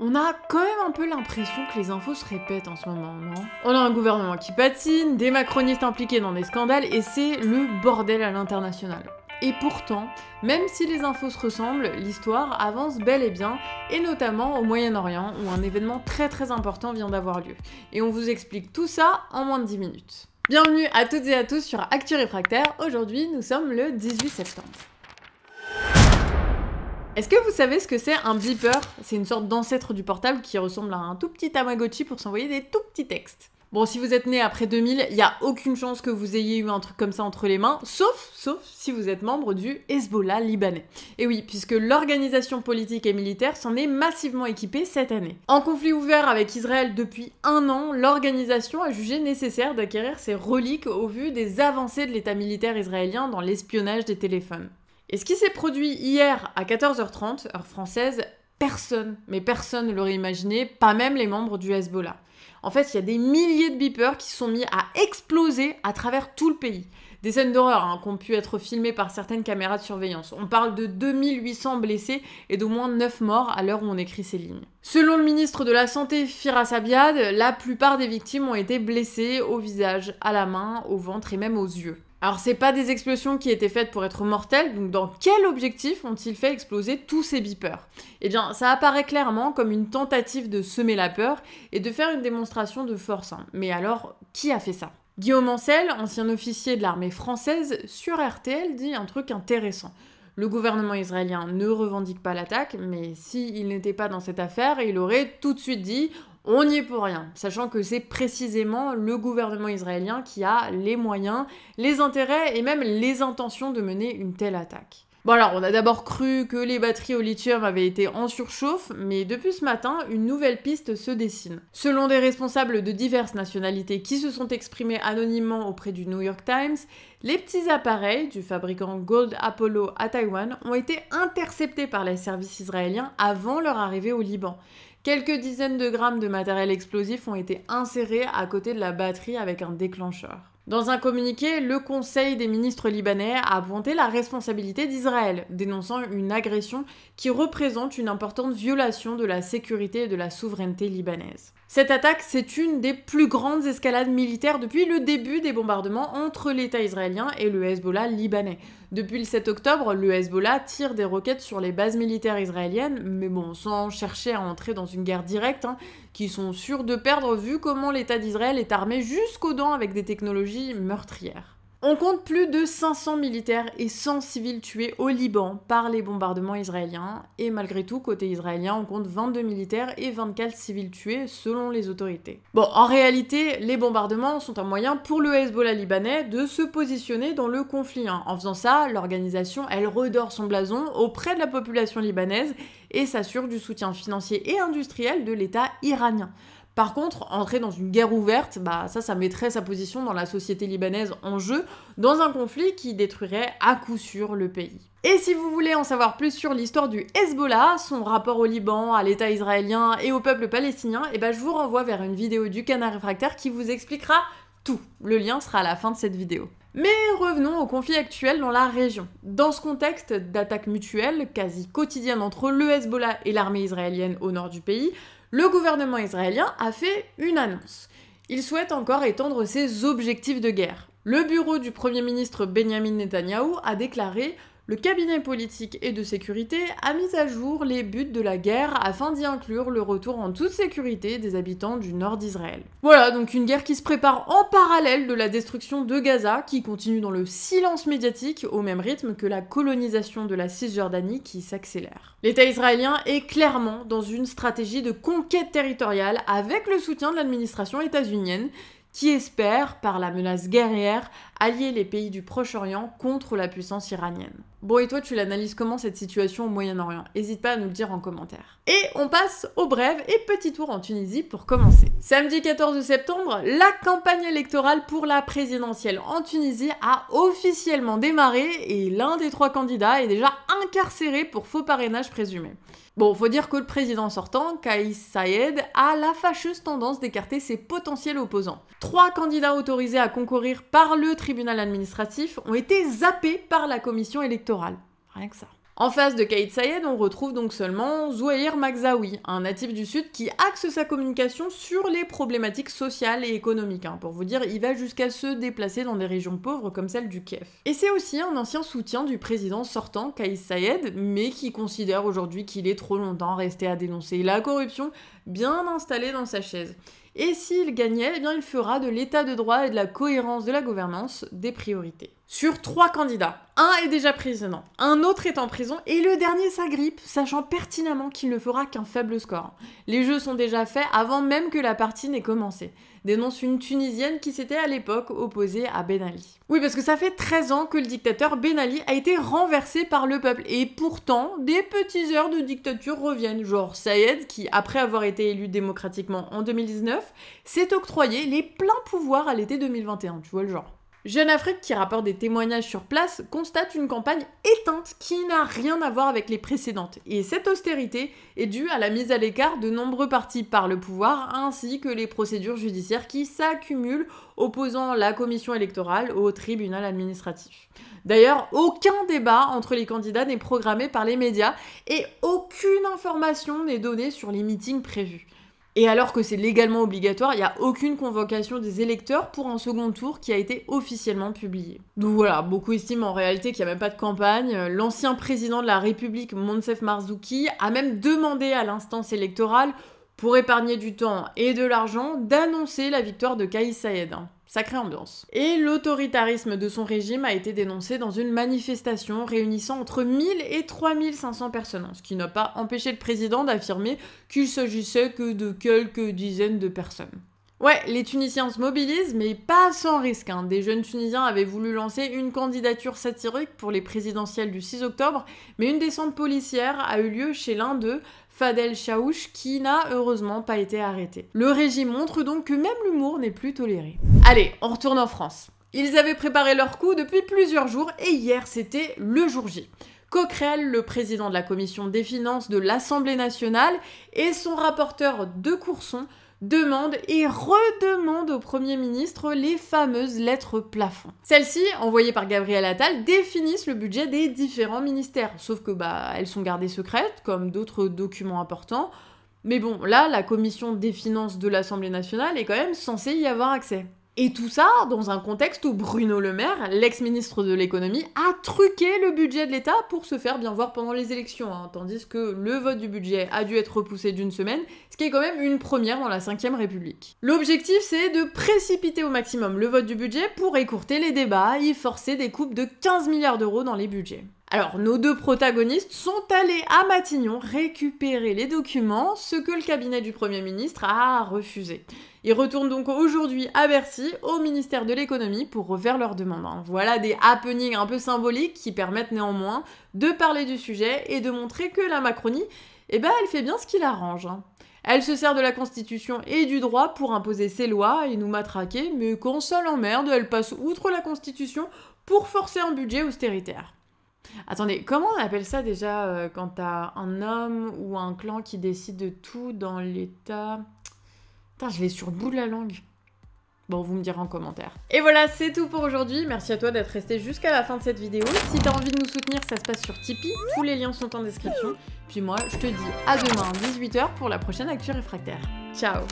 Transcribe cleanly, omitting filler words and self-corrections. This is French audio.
On a quand même un peu l'impression que les infos se répètent en ce moment, non? On a un gouvernement qui patine, des macronistes impliqués dans des scandales, et c'est le bordel à l'international. Et pourtant, même si les infos se ressemblent, l'histoire avance bel et bien, et notamment au Moyen-Orient, où un événement très important vient d'avoir lieu. Et on vous explique tout ça en moins de 10 minutes. Bienvenue à toutes et à tous sur Actu Réfractaire, aujourd'hui nous sommes le 18 septembre. Est-ce que vous savez ce que c'est un beeper? C'est une sorte d'ancêtre du portable qui ressemble à un tout petit Tamagotchi pour s'envoyer des tout petits textes. Bon, si vous êtes né après 2000, il n'y a aucune chance que vous ayez eu un truc comme ça entre les mains, sauf si vous êtes membre du Hezbollah libanais. Et oui, puisque l'organisation politique et militaire s'en est massivement équipée cette année. En conflit ouvert avec Israël depuis 1 an, l'organisation a jugé nécessaire d'acquérir ses reliques au vu des avancées de l'état militaire israélien dans l'espionnage des téléphones. Et ce qui s'est produit hier à 14h30, heure française, personne ne l'aurait imaginé, pas même les membres du Hezbollah. En fait, il y a des milliers de beepers qui se sont mis à exploser à travers tout le pays. Des scènes d'horreur qui ont pu être filmées par certaines caméras de surveillance. On parle de 2800 blessés et d'au moins 9 morts à l'heure où on écrit ces lignes. Selon le ministre de la Santé, Firas Abiad, la plupart des victimes ont été blessées au visage, à la main, au ventre et même aux yeux. Alors c'est pas des explosions qui étaient faites pour être mortelles, donc dans quel objectif ont-ils fait exploser tous ces beepers? Eh bien, ça apparaît clairement comme une tentative de semer la peur et de faire une démonstration de force. Mais alors, qui a fait ça? Guillaume Ancel, ancien officier de l'armée française, sur RTL dit un truc intéressant. Le gouvernement israélien ne revendique pas l'attaque, mais s'il n'était pas dans cette affaire, il aurait tout de suite dit « on n'y est pour rien », sachant que c'est précisément le gouvernement israélien qui a les moyens, les intérêts et même les intentions de mener une telle attaque. Bon alors, on a d'abord cru que les batteries au lithium avaient été en surchauffe, mais depuis ce matin, une nouvelle piste se dessine. Selon des responsables de diverses nationalités qui se sont exprimés anonymement auprès du New York Times, les petits appareils du fabricant Gold Apollo à Taïwan ont été interceptés par les services israéliens avant leur arrivée au Liban. Quelques dizaines de grammes de matériel explosif ont été insérés à côté de la batterie avec un déclencheur. Dans un communiqué, le Conseil des ministres libanais a pointé la responsabilité d'Israël, dénonçant une agression qui représente une importante violation de la sécurité et de la souveraineté libanaise. Cette attaque, c'est une des plus grandes escalades militaires depuis le début des bombardements entre l'État israélien et le Hezbollah libanais. Depuis le 7 octobre, le Hezbollah tire des roquettes sur les bases militaires israéliennes, mais bon, sans chercher à entrer dans une guerre directe, qui sont sûrs de perdre vu comment l'État d'Israël est armé jusqu'aux dents avec des technologies meurtrières. On compte plus de 500 militaires et 100 civils tués au Liban par les bombardements israéliens, et malgré tout, côté israélien, on compte 22 militaires et 24 civils tués selon les autorités. Bon, en réalité, les bombardements sont un moyen pour le Hezbollah libanais de se positionner dans le conflit. En faisant ça, l'organisation, elle redore son blason auprès de la population libanaise et s'assure du soutien financier et industriel de l'État iranien. Par contre, entrer dans une guerre ouverte, ça mettrait sa position dans la société libanaise en jeu, dans un conflit qui détruirait à coup sûr le pays. Et si vous voulez en savoir plus sur l'histoire du Hezbollah, son rapport au Liban, à l'État israélien et au peuple palestinien, je vous renvoie vers une vidéo du Canard Réfractaire qui vous expliquera tout. Le lien sera à la fin de cette vidéo. Mais revenons au conflit actuel dans la région. Dans ce contexte d'attaques mutuelles, quasi quotidiennes entre le Hezbollah et l'armée israélienne au nord du pays, le gouvernement israélien a fait une annonce. Il souhaite encore étendre ses objectifs de guerre. Le bureau du Premier ministre Benjamin Netanyahou a déclaré « Le cabinet politique et de sécurité a mis à jour les buts de la guerre afin d'y inclure le retour en toute sécurité des habitants du nord d'Israël. » Voilà, donc une guerre qui se prépare en parallèle de la destruction de Gaza, qui continue dans le silence médiatique au même rythme que la colonisation de la Cisjordanie qui s'accélère. L'État israélien est clairement dans une stratégie de conquête territoriale avec le soutien de l'administration états-unienne, qui espère, par la menace guerrière, allier les pays du Proche-Orient contre la puissance iranienne. Bon, et toi, tu l'analyses comment cette situation au Moyen-Orient? N'hésite pas à nous le dire en commentaire. Et on passe au bref et petit tour en Tunisie pour commencer. Samedi 14 septembre, la campagne électorale pour la présidentielle en Tunisie a officiellement démarré et l'un des 3 candidats est déjà incarcéré pour faux parrainage présumé. Bon, faut dire que le président sortant, Kais Saied, a la fâcheuse tendance d'écarter ses potentiels opposants. 3 candidats autorisés à concourir par le tribunal administratif ont été zappés par la commission électorale. Rien que ça. En face de Kais Saied, on retrouve donc seulement Zouhair Maghzaoui, un natif du Sud qui axe sa communication sur les problématiques sociales et économiques. Pour vous dire, il va jusqu'à se déplacer dans des régions pauvres comme celle du Kef. Et c'est aussi un ancien soutien du président sortant, Kais Saied, mais qui considère aujourd'hui qu'il est trop longtemps resté à dénoncer la corruption bien installée dans sa chaise. Et s'il gagnait, eh bien il fera de l'état de droit et de la cohérence de la gouvernance des priorités. Sur 3 candidats, un est déjà président, un autre est en prison et le dernier s'agrippe, sachant pertinemment qu'il ne fera qu'un faible score. Les jeux sont déjà faits avant même que la partie n'ait commencé, dénonce une Tunisienne qui s'était à l'époque opposée à Ben Ali. Oui, parce que ça fait 13 ans que le dictateur Ben Ali a été renversé par le peuple et pourtant, des petits airs de dictature reviennent, genre Saïed qui, après avoir été élu démocratiquement en 2019, s'est octroyé les pleins pouvoirs à l'été 2021, tu vois le genre. Jeune Afrique, qui rapporte des témoignages sur place, constate une campagne éteinte qui n'a rien à voir avec les précédentes. Et cette austérité est due à la mise à l'écart de nombreux partis par le pouvoir, ainsi que les procédures judiciaires qui s'accumulent, opposant la commission électorale au tribunal administratif. D'ailleurs, aucun débat entre les candidats n'est programmé par les médias et aucune information n'est donnée sur les meetings prévus. Et alors que c'est légalement obligatoire, il n'y a aucune convocation des électeurs pour un second tour qui a été officiellement publié. Donc voilà, beaucoup estiment en réalité qu'il n'y a même pas de campagne. L'ancien président de la République, Moncef Marzouki, a même demandé à l'instance électorale, pour épargner du temps et de l'argent, d'annoncer la victoire de Kais Saied. Sacrée ambiance. Et l'autoritarisme de son régime a été dénoncé dans une manifestation réunissant entre 1000 et 3500 personnes, ce qui n'a pas empêché le président d'affirmer qu'il s'agissait que de quelques dizaines de personnes. Ouais, les Tunisiens se mobilisent, mais pas sans risque. Des jeunes Tunisiens avaient voulu lancer une candidature satirique pour les présidentielles du 6 octobre, mais une descente policière a eu lieu chez l'un d'eux, Fadel Chaouch, qui n'a heureusement pas été arrêté. Le régime montre donc que même l'humour n'est plus toléré. Allez, on retourne en France. Ils avaient préparé leur coup depuis plusieurs jours et hier c'était le jour J. Coquerel, le président de la commission des finances de l'Assemblée nationale, et son rapporteur de Courson demande et redemande au Premier ministre les fameuses lettres plafond. Celles-ci, envoyées par Gabriel Attal, définissent le budget des différents ministères, sauf que elles sont gardées secrètes, comme d'autres documents importants. Mais bon, là, la commission des finances de l'Assemblée nationale est quand même censée y avoir accès. Et tout ça dans un contexte où Bruno Le Maire, l'ex-ministre de l'économie, a truqué le budget de l'État pour se faire bien voir pendant les élections, tandis que le vote du budget a dû être repoussé d'une semaine, ce qui est quand même une première dans la 5e République. L'objectif, c'est de précipiter au maximum le vote du budget pour écourter les débats et forcer des coupes de 15 milliards d'euros dans les budgets. Alors, nos deux protagonistes sont allés à Matignon récupérer les documents, ce que le cabinet du Premier ministre a refusé. Ils retournent donc aujourd'hui à Bercy, au ministère de l'économie, pour refaire leur demande. Voilà des happenings un peu symboliques qui permettent néanmoins de parler du sujet et de montrer que la Macronie, elle fait bien ce qui l'arrange. Elle se sert de la Constitution et du droit pour imposer ses lois et nous matraquer, mais quand ça l'emmerde, elle passe outre la Constitution pour forcer un budget austéritaire. Attendez, comment on appelle ça déjà quand t'as un homme ou un clan qui décide de tout dans l'État? Putain, je l'ai sur le bout de la langue. Bon, vous me direz en commentaire. Et voilà, c'est tout pour aujourd'hui. Merci à toi d'être resté jusqu'à la fin de cette vidéo. Si t'as envie de nous soutenir, ça se passe sur Tipeee. Tous les liens sont en description. Puis moi, je te dis à demain, 18h, pour la prochaine Actu Réfractaire. Ciao!